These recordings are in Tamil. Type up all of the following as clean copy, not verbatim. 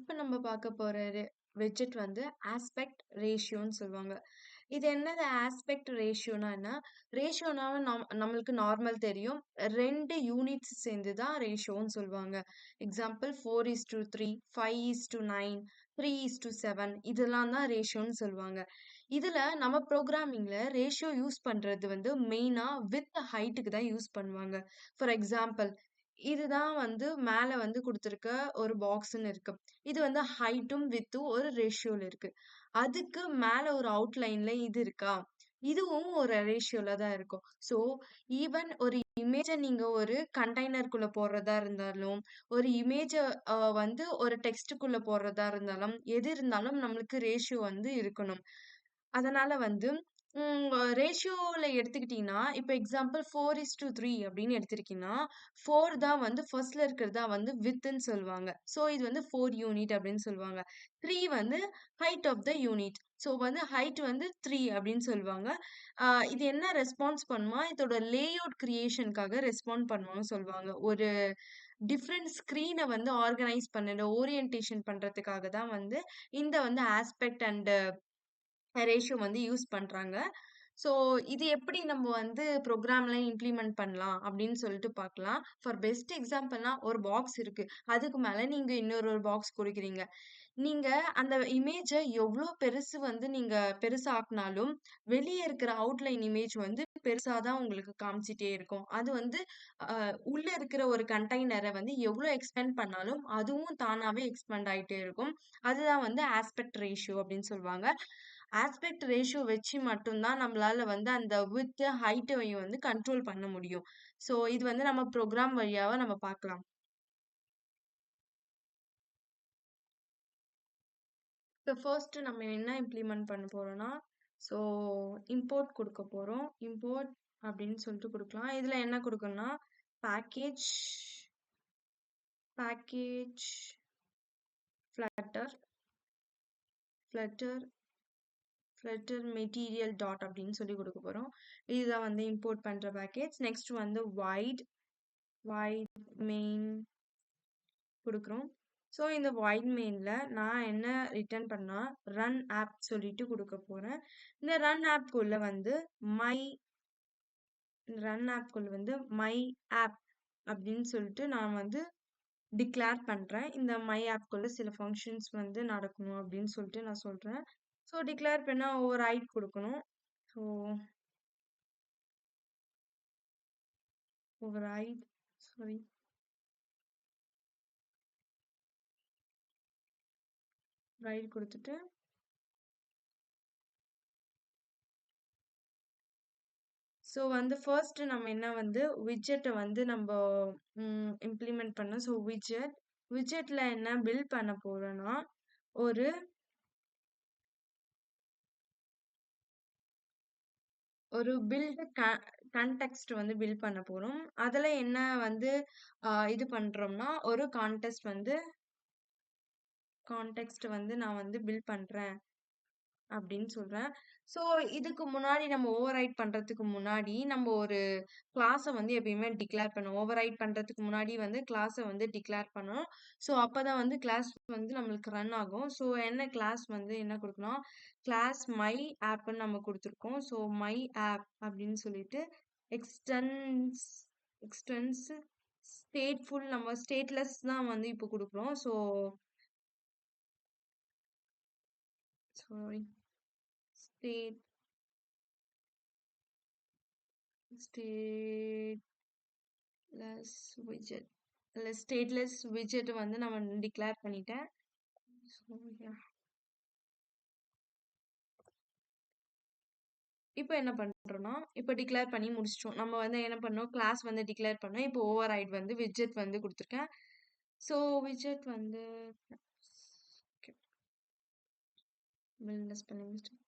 இப்ப நம்ம பார்க்க போற widget வந்து ஆஸ்பெக்ட் ரேஷியோன்னு சொல்லுவாங்க. இது என்னது ஆஸ்பெக்ட் ரேஷியோனா என்ன? ரேஷியோனாவே நம்மளுக்கு நார்மல் தெரியும். 2 யூனிட்ஸ் சேர்ந்து தான் ரேஷியோன்னு சொல்லுவாங்க. எக்ஸாம்பிள் 4:3, 5:9, 3:7 இதெல்லாம் தான் ரேஷியோன்னு சொல்லுவாங்க. இதுல நம்ம ப்ரோக்ராமிங்ல ரேஷியோ யூஸ் பண்றது வந்து மெயினா வித் ஹைட்டுக்கு தான் யூஸ் பண்ணுவாங்க. ஃபார் எக்ஸாம்பிள் இதுதான் வந்து மேல வந்து குடுத்திருக்க ஒரு பாக்ஸ்ன்னு இருக்கு. இது வந்து ஹைட்டும், வித்தும் ஒரு ரேஷியோல இருக்கு. அதுக்கு மேல ஒரு அவுட்லைன்ல இது இருக்கா? இதுவும் ஒரு ரேஷியோல தான் இருக்கும். ஸோ, ஈவன் ஒரு இமேஜ நீங்க ஒரு கண்டெய்னருக்குள்ள போடுறதா இருந்தாலும், ஒரு இமேஜ வந்து ஒரு டெக்ஸ்ட்டுக்குள்ள போடுறதா இருந்தாலும், எது இருந்தாலும் நம்மளுக்கு ரேஷியோ வந்து இருக்கணும். அதனால வந்து ரேஷியோல எடுத்துக்கிட்டீங்கன்னா, இப்ப எக்ஸாம்பிள் 4:3 அப்படின்னு எடுத்திருக்கீங்கன்னா, 4 தான் வந்து ஃபர்ஸ்ட்ல இருக்கிறது தான் வந்து வித்துன்னு சொல்லுவாங்க. ஸோ இது வந்து 4 யூனிட் அப்படின்னு சொல்லுவாங்க. 3 வந்து height of the unit. So வந்து ஹைட் வந்து 3 அப்படின்னு சொல்லுவாங்க. இது என்ன ரெஸ்பான்ஸ் பண்ணுமா, இதோட லேஅவுட் கிரியேஷனுக்காக ரெஸ்பாண்ட் பண்ணும்னு சொல்லுவாங்க. ஒரு டிஃபரண்ட் ஸ்க்ரீன வந்து ஆர்கனைஸ் பண்ண ஓரியன்டேஷன் பண்றதுக்காக தான் வந்து இந்த வந்து ஆஸ்பெக்ட் அண்ட் ரேஷியோ வந்து யூஸ் பண்றாங்க. ஸோ இது எப்படி நம்ம வந்து ப்ரோக்ராம்ல இம்ப்ளிமெண்ட் பண்ணலாம் அப்படின்னு சொல்லிட்டு பார்க்கலாம். ஃபார் பெஸ்ட் எக்ஸாம்பிள்னா ஒரு பாக்ஸ் இருக்கு. அதுக்கு மேல நீங்க இன்னொரு பாக்ஸ் குடுக்குறீங்க. நீங்க அந்த இமேஜ எவ்ளோ பெருசு வந்து நீங்க பெருசாக்குனாலும், வெளிய இருக்கிற அவுட்லைன் இமேஜ் வந்து பெருசா தான் உங்களுக்கு காமிச்சிட்டே இருக்கும். அது வந்து உள்ள இருக்கிற ஒரு கண்டெய்னர வந்து எவ்ளோ எக்ஸ்பேண்ட் பண்ணாலும், அதுவும் தானாவே எக்ஸ்பேண்ட் ஆயிட்டே இருக்கும். அதுதான் வந்து ஆஸ்பெக்ட் ரேஷியோ அப்படின்னு சொல்லுவாங்க. ஆஸ்பெக்ட் ரேஷியோ வச்சு மட்டும் தான் நம்மளால வந்து அந்த விட்த், ஹைட்டையும் வந்து கண்ட்ரோல் பண்ண முடியும். ஸோ இது வந்து நம்ம ப்ரோகிராம் வழியாவ நம்ம பார்க்கலாம். இப்போ ஃபர்ஸ்ட் நம்ம என்ன இம்ப்ளிமெண்ட் பண்ண போறோம்னா, ஸோ இம்போர்ட் குடுக்க போறோம். இம்போர்ட் அப்படின்னு சொல்லிட்டு குடுக்கலாம். இதுல என்ன குடுக்கணும்னா, package package flutter flutter flutter material dot அப்படின்னு சொல்லி குடுக்க போறோம். இதுதான் வந்து இம்போர்ட் பண்ற பேக்கேஜ். நெக்ஸ்ட் வந்து வைட் மெயின் குடுக்குறோம். ஸோ இந்த வாய்ட் மெயின்ல நான் என்ன ரிட்டர்ன் பண்ணா, ரன் ஆப் சொல்லிட்டு குடுக்க போறேன். இந்த ரன் ஆப்க்குள்ள வந்து மை மை ஆப் அப்படின்னு சொல்லிட்டு நான் வந்து டிக்ளேர் பண்றேன். இந்த மை ஆப்க்குள்ள சில ஃபங்ஷன்ஸ் வந்து நடக்கணும் அப்படின்னு சொல்லிட்டு நான் சொல்றேன். ஸோ டிக்ளேர் பண்ணா ஓவர்ரைட் குடுக்கணும். ஸோ ஓவர்ரைட் சாரி ரைட் குடுத்துட்டு ஸோ வந்து ஃபர்ஸ்ட் நம்ம என்ன வந்து விட்ஜெட்ட வந்து நம்ப இம்ப்ளிமெண்ட் பண்ணோம். ஸோ விட்ஜெட்ல என்ன பில்ட் பண்ண போறோம்னா, ஒரு ஒரு பில்ட் கான்டெக்ஸ்ட் வந்து பில்ட் பண்ண போறோம். அதுல என்ன வந்து இது பண்றோம்னா, ஒரு கான்டெக்ஸ்ட் வந்து நான் வந்து பில்ட் பண்றேன். அப்படின்னு சொல்றேன். ஸோ இதுக்கு முன்னாடி நம்ம ஓவர்ரைட் பண்றதுக்கு முன்னாடி, நம்ம ஒரு கிளாஸ வந்து எப்பயுமே டிக்ளேர் பண்ணணும். ஓவர்ரைட் பண்றதுக்கு முன்னாடி வந்து கிளாஸ வந்து டிக்ளேர் பண்ணணும். ஸோ அப்பதான் வந்து கிளாஸ் வந்து நம்மளுக்கு ரன் ஆகும். ஸோ என்ன கிளாஸ் வந்து என்ன குடுக்கணும், கிளாஸ் மை ஆப்ன்னு நம்ம குடுத்துருக்கோம். ஸோ மை ஆப் அப்படின்னு சொல்லிட்டு எக்ஸ்டென்ஸ் எக்ஸ்டென்ஸ் ஸ்டேட்ஃபுல் நம்ம ஸ்டேட்லெஸ் தான் வந்து இப்போ குடுக்குறோம். So sorry state stateless widget இல்ல ஸ்டேட்லெஸ் விட்ஜெட் வந்து நம்ம டிக்ளேர் பண்ணிட்டேன். ஸோ இப்போ என்ன பண்றோம்னா, இப்போ டிக்ளேர் பண்ணி முடிச்சிட்டோம். நம்ம வந்து என்ன பண்ணோம், கிளாஸ் வந்து டிக்ளேர் பண்ணோம். இப்போ ஓவர்ரைட் வந்து விட்ஜெட் வந்து குடுத்துருக்கேன். ஸோ விட்ஜெட் வந்து ஓகே ஸ்பெல்லிங் மிஸ்டேக்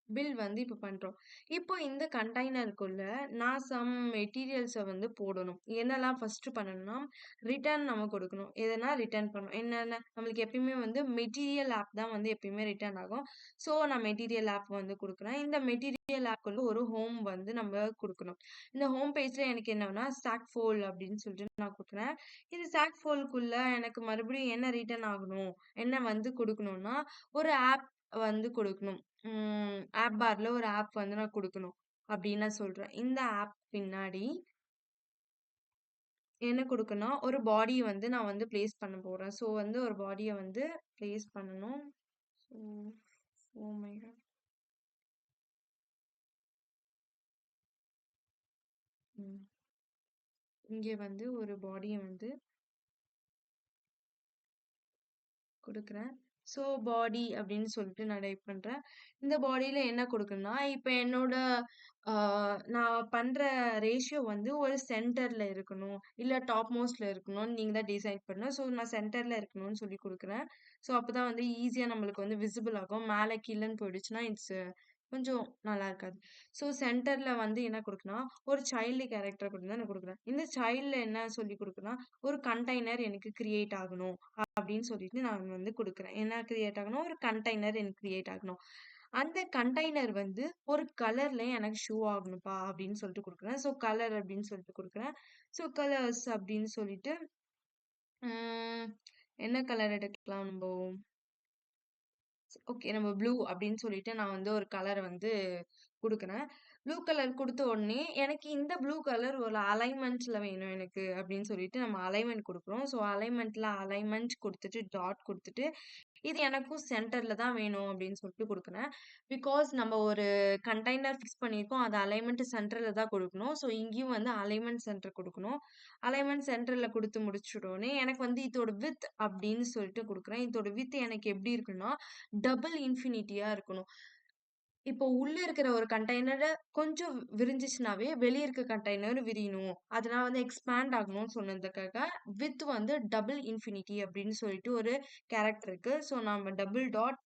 பில் வந்து இப்ப பண்றோம். இப்போ இந்த கண்டெய்னருக்குள்ள நான் சம் மெட்டீரியல்ஸ வந்து போடணும். என்னலாம் ஃபர்ஸ்ட் பண்ணணும்னா, ரிட்டர்ன் நம்ம குடுக்கணும். எதனா ரிட்டர்ன் பண்ணணும். என்னென்ன நம்மளுக்கு எப்பயுமே வந்து மெட்டீரியல் ஆப் தான் வந்து எப்பயுமே ரிட்டர்ன் ஆகும். ஸோ நான் மெட்டீரியல் ஆப் வந்து குடுக்குறேன். இந்த மெட்டீரியல் ஆப்க்குள்ள ஒரு ஹோம் வந்து நம்ம குடுக்கணும். இந்த ஹோம் பேஜ்ல எனக்கு என்னன்னா, ஸ்டாக் ஃபோல் அப்படின்னு சொல்லிட்டு நான் குடுக்குறேன். இந்த ஸ்டாக் ஃபோல்க்குள்ள எனக்கு மறுபடியும் என்ன ரிட்டர்ன் ஆகணும்? என்ன வந்து குடுக்கணும்னா, ஒரு ஆப் வந்து குடுக்கணும். ஆப் பார்ல ஒரு ஆப் வந்து நான் குடுக்கணும் அப்படின்னு நான் சொல்றேன். இந்த ஆப் பின்னாடி என்ன குடுக்கணும், ஒரு பாடி வந்து நான் வந்து பிளேஸ் பண்ண போறேன். ஸோ வந்து ஒரு பாடிய வந்து பிளேஸ் பண்ணணும். So oh my god! ம். இங்க வந்து ஒரு பாடிய வந்து குடுக்குறேன். ஸோ பாடி அப்படின்னு சொல்லிட்டு நான் டைப் பண்றேன். இந்த பாடியில என்ன குடுக்கணும்னா, இப்ப என்னோட ஆ நான் பண்ற ரேஷியோ வந்து ஒரு சென்டர்ல இருக்கணும். இல்ல டாப் மோஸ்ட்ல இருக்கணும்னு நீங்க தான் டிசைட் பண்ணணும். ஸோ நான் சென்டர்ல இருக்கணும்னு சொல்லி குடுக்குறேன். ஸோ அப்பதான் வந்து ஈஸியா நம்மளுக்கு வந்து விசிபிள் ஆகும். மேல கீழன்னு போயிடுச்சுன்னா, கொஞ்சம் நல்லா இருக்காது. ஸோ சென்டர்ல வந்து என்ன குடுக்கணும், ஒரு சைல்டு கேரக்டர் மட்டும் தான் நான் குடுக்குறேன். இந்த சைல்ட்ல என்ன சொல்லி குடுக்குறேன்னா, ஒரு கண்டெய்னர் எனக்கு கிரியேட் ஆகணும். அப்படின்னு சொல்லிட்டு நான் வந்து குடுக்குறேன். என்ன கிரியேட் ஆகணும்? ஒரு கண்டெய்னர் எனக்கு கிரியேட் ஆகணும். அந்த கண்டெய்னர் வந்து ஒரு கலர்ல எனக்கு ஷோ ஆகணும்ப்பா அப்படின்னு சொல்லிட்டு குடுக்குறேன். ஸோ கலர் அப்படின்னு சொல்லிட்டு குடுக்குறேன். ஸோ கலர்ஸ் அப்படின்னு சொல்லிட்டு, ம் என்ன கலர் எடுக்கலாம் நம்போ? ஓகே. நம்ம ப்ளூ அப்படின்னு சொல்லிட்டு நான் வந்து ஒரு கலர் வந்து குடுக்குறேன். ப்ளூ கலர் குடுத்த உடனே, எனக்கு இந்த ப்ளூ கலர் ஒரு அலைன்மென்ட்ல வேணும் எனக்கு அப்படின்னு சொல்லிட்டு நம்ம அலைன்மென்ட் குடுக்குறோம். ஸோ அலைன்மென்ட்ல அலைன்மென்ட் குடுத்துட்டு, டாட் குடுத்துட்டு, இது எனக்கும் சென்டர்ல தான் வேணும் அப்படின்னு சொல்லிட்டு குடுக்குறேன். பிகாஸ் நம்ம ஒரு கண்டெய்னர் ஃபிக்ஸ் பண்ணியிருக்கோம். அது அலைன்மென்ட் சென்டர்ல தான் குடுக்கணும். ஸோ இங்கேயும் வந்து அலைன்மென்ட் சென்டர் குடுக்கணும். அலைன்மென்ட் சென்டர்ல குடுத்து முடிச்சுட்டோனே, எனக்கு வந்து இதோட விட்த் அப்படின்னு சொல்லிட்டு குடுக்குறேன். இதோட விட்த் எனக்கு எப்படி இருக்குன்னா, டபுள் இன்ஃபினிட்டியா இருக்கணும். இப்போ உள்ள இருக்கிற ஒரு கண்டெய்னர கொஞ்சம் விரிஞ்சுச்சுனாவே, வெளிய இருக்க கண்டெய்னர் விரியணும். அதனால வந்து எக்ஸ்பேண்ட் ஆகணும்னு சொன்னதுக்காக, விட்த் வந்து டபுள் இன்ஃபினிட்டி அப்படின்னு சொல்லிட்டு ஒரு கேரக்டர் இருக்கு. ஸோ நாம டபுள் டாட்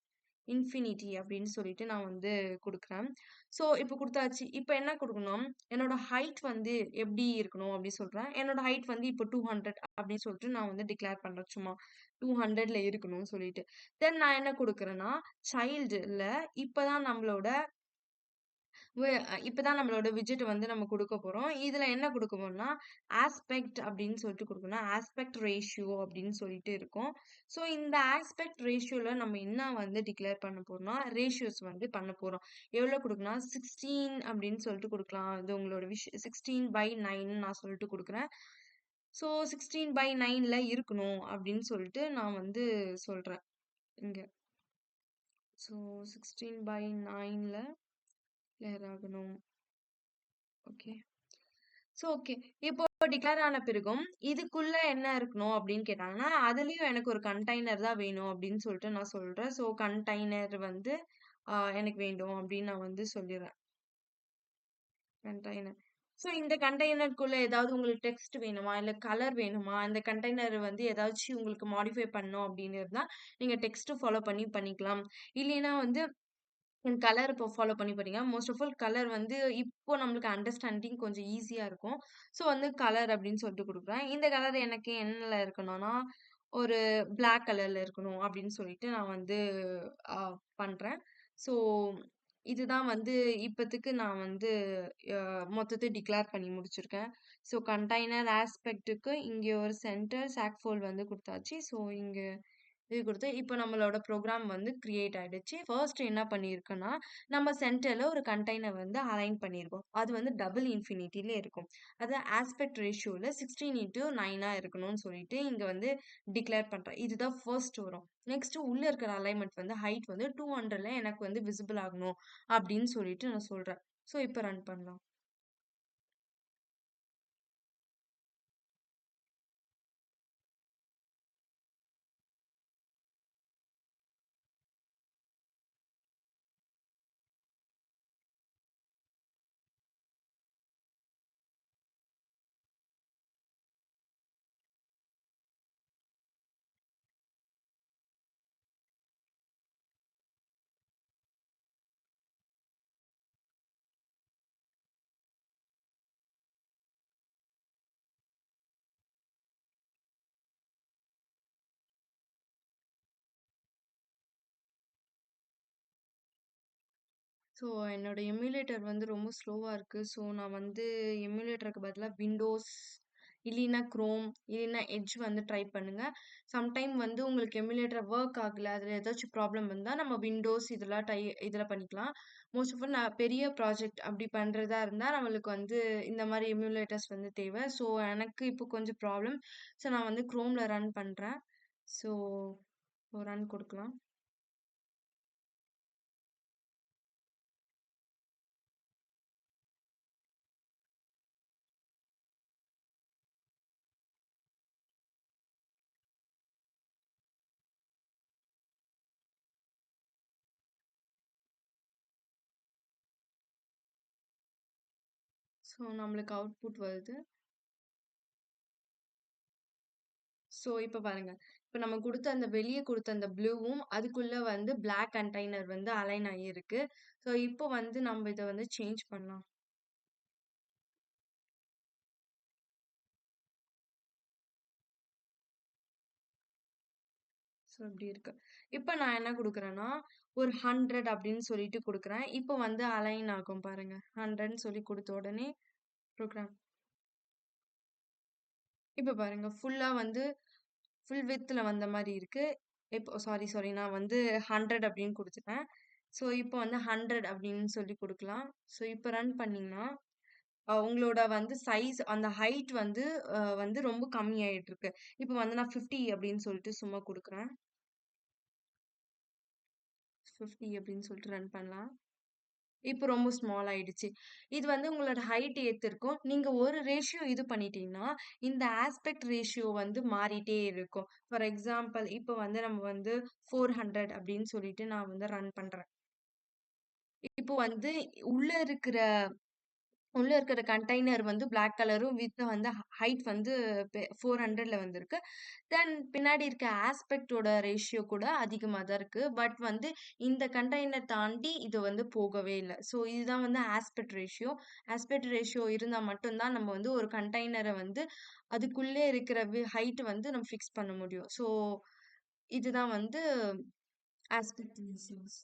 இன்ஃபினிட்டி அப்படின்னு சொல்லிட்டு நான் வந்து குடுக்குறேன். ஸோ இப்ப குடுத்தாச்சு. இப்ப என்ன குடுக்கணும், என்னோட ஹைட் வந்து எப்படி இருக்கணும் அப்படி சொல்றேன். என்னோட ஹைட் வந்து இப்போ 200 அப்படின்னு சொல்லிட்டு நான் வந்து டிக்ளேர் பண்றேன் சும்மா. 200ல இருக்கணும்னு சொல்லிட்டு. தென் நான் என்ன குடுக்குறேன்னா, சைல்டுல இப்பதான் நம்மளோட இப்பதான் நம்மளோட விட்ஜெட் வந்து நம்ம குடுக்க போறோம். இதுல என்ன குடுக்க போறோம்னா, ஆஸ்பெக்ட் அப்படின்னு சொல்லிட்டு குடுக்கணும். ஆஸ்பெக்ட் ரேஷியோ அப்படின்னு சொல்லிட்டு இருக்கும். ஸோ இந்த ஆஸ்பெக்ட் ரேஷியோல நம்ம என்ன வந்து டிக்ளேர் பண்ண போறோம்னா, ரேஷியோஸ் வந்து பண்ண போறோம். எவ்வளோ குடுக்கலாம்? 16 அப்படின்னு சொல்லிட்டு குடுக்கலாம். இது உங்களோட 16/9 நான் சொல்லிட்டு குடுக்குறேன். ஸோ 16/9ல இருக்கணும் அப்படின்னு சொல்லிட்டு நான் வந்து சொல்றேன் இங்க. ஸோ 16/9ல கிளியர் ஆகணும். ஓகே. ஓகே. இப்போ டிக்ளேர் ஆன பிறகும், இதுக்குள்ள என்ன இருக்கணும் அப்படின்னு கேட்டாங்கன்னா, அதுலயும் எனக்கு ஒரு கண்டெய்னர் தான் வேணும் அப்படின்னு சொல்லிட்டு நான் சொல்றேன். கண்டெய்னர் வந்து எனக்கு வேண்டும் அப்படின்னு நான் வந்து சொல்லிர்றேன். கண்டெய்னர். இந்த கண்டெய்னருக்குள்ள ஏதாவது உங்களுக்கு டெக்ஸ்ட் வேணுமா? இல்ல கலர் வேணுமா? அந்த கண்டெய்னர் வந்து ஏதாச்சும் உங்களுக்கு மாடிஃபை பண்ணணும் அப்படின்னு இருந்தா, நீங்க டெக்ஸ்ட் ஃபாலோ பண்ணி பண்ணிக்கலாம். இல்லைன்னா வந்து கலர் இப்போ ஃபாலோ பண்ணி பாத்தீங்க. மோஸ்ட் ஆஃப் ஆல் கலர் வந்து இப்போ நம்மளுக்கு அண்டர்ஸ்டாண்டிங் கொஞ்சம் ஈஸியா இருக்கும். வந்து கலர் அப்படின்னு சொல்லிட்டு குடுக்குறேன். இந்த கலர் எனக்கு என்னல இருக்கணும்னா, ஒரு பிளாக் கலர்ல இருக்கணும் அப்படின்னு சொல்லிட்டு நான் வந்து அ பண்றேன். ஸோ இதுதான் வந்து இப்பத்துக்கு நான் வந்து மொத்தத்தையும் டிக்ளேர் பண்ணி முடிச்சிருக்கேன். கண்டெய்னர் ஆஸ்பெக்ட்டுக்கு இங்க ஒரு சென்டர் சாக்ஃபோல் வந்து குடுத்தாச்சு. இங்க இது குடுத்து, இப்ப நம்மளோட ப்ரோகிராம் வந்து கிரியேட் ஆயிடுச்சு. ஃபர்ஸ்ட் என்ன பண்ணியிருக்கன்னா, நம்ம சென்டர்ல ஒரு கண்டெய்னர் வந்து அலைன் பண்ணியிருக்கோம். அது வந்து டபுள் இன்ஃபினிட்டில இருக்கும். அது ஆஸ்பெக்ட் ரேஷியோல 16:9 இருக்கணும்னு சொல்லிட்டு இங்க வந்து டிக்ளேர் பண்றேன். இதுதான் ஃபர்ஸ்ட் வரும். நெக்ஸ்ட் உள்ள இருக்கிற அலைன்மென்ட் வந்து ஹைட் வந்து 200ல எனக்கு வந்து விசிபிள் ஆகணும் அப்படின்னு சொல்லிட்டு நான் சொல்றேன். இப்ப ரன் பண்ணலாம். ஸோ என்னோட எமுலேட்டர் வந்து ரொம்ப ஸ்லோவா இருக்கு. ஸோ நான் வந்து எமுலேட்டருக்கு பதிலா விண்டோஸ் இல்லைன்னா குரோம் இல்லைன்னா எட்ஜ் வந்து ட்ரை பண்ணுங்க. சம்டைம் வந்து உங்களுக்கு எமுலேட்டர் ஒர்க் ஆகல. அதில ஏதாச்சும் ப்ராப்ளம் வந்தா நம்ம விண்டோஸ் இதெல்லாம் இதில பண்ணிக்கலாம். மோஸ்ட் ஆஃப் ஆல் நான் பெரிய ப்ராஜெக்ட் அப்படி பண்றதா இருந்தா நம்மளுக்கு வந்து இந்த மாரி எமுலேட்டர்ஸ் வந்து தேவை. ஸோ எனக்கு இப்போ கொஞ்சம் ப்ராப்ளம். ஸோ நான் வந்து குரோம்ல ரன் பண்றேன். ஸோ ரன் குடுக்கலாம். ஸோ நம்மளுக்கு அவுட்புட் வருது. ஸோ இப்ப பாருங்க. இப்ப நம்ம குடுத்த அந்த வெளிய குடுத்த அந்த ப்ளூவும், அதுக்குள்ள வந்து பிளாக் கண்டெய்னர் வந்து அலைன் ஆகியிருக்கு. ஸோ இப்போ வந்து நம்ம இத வந்து சேஞ்ச் பண்ணலாம். ஸோ இப்படி இருக்கு. இப்ப நான் என்ன குடுக்குறேன்னா, ஒரு 100 அப்படின்னு சொல்லிட்டு குடுக்குறேன். இப்போ வந்து அலைன் ஆகும் பாருங்க. 100ன்னு சொல்லி குடுத்த உடனே ப்ரோகிராம் இப்ப பாருங்க ஃபுல்லா வந்து ஃபுல் விட்த்ல வந்த மாரி இருக்கு. இப்போ சாரி நான் வந்து 100 அப்படின்னு குடுத்துட்டேன். ஸோ இப்போ வந்து 100 அப்படின்னு சொல்லி குடுக்கலாம். ஸோ இப்போ ரன் பண்ணீங்கன்னா உங்களோட வந்து சைஸ் அந்த ஹைட் வந்து வந்து ரொம்ப கம்மியாயிட்டு இருக்கு. இப்ப வந்து நான் 50 அப்படின்னு சொல்லிட்டு சும்மா குடுக்குறேன். 50 அப்படின்னு சொல்லிட்டு ரன் பண்ணலாம். இப்ப ரொம்ப ஸ்மால் ஆயிடுச்சு. இது வந்து உங்களோட ஹைட் ஏத்திருக்கும். நீங்க ஒரு ரேஷியோ இது பண்ணிட்டீங்கன்னா, இந்த ஆஸ்பெக்ட் ரேஷியோ வந்து மாறிட்டே இருக்கும். ஃபார் எக்ஸாம்பிள் இப்ப வந்து நம்ம வந்து 400 அப்படின்னு சொல்லிட்டு நான் வந்து ரன் பண்றேன். இப்போ வந்து உள்ள இருக்கிற உள்ள இருக்கிற கண்டெய்னர் வந்து பிளாக் கலரும் வித் வந்து ஹைட் வந்து 400ல வந்திருக்கு. தென் பின்னாடி இருக்க ஆஸ்பெக்ட்டோட ரேஷியோ கூட அதிகமா தான் இருக்கு. பட் வந்து இந்த கண்டெய்னர் தாண்டி இது வந்து போகவே இல்ல. ஸோ இதுதான் வந்து ஆஸ்பெக்ட் ரேஷியோ. ஆஸ்பெக்ட் ரேஷியோ இருந்தா மட்டும் தான் நம்ம வந்து ஒரு கண்டெய்னர வந்து அதுக்குள்ளே இருக்கிற ஹைட் வந்து நம்ம ஃபிக்ஸ் பண்ண முடியும். ஸோ இதுதான் வந்து ஆஸ்பெக்ட் ரேஷியோஸ்.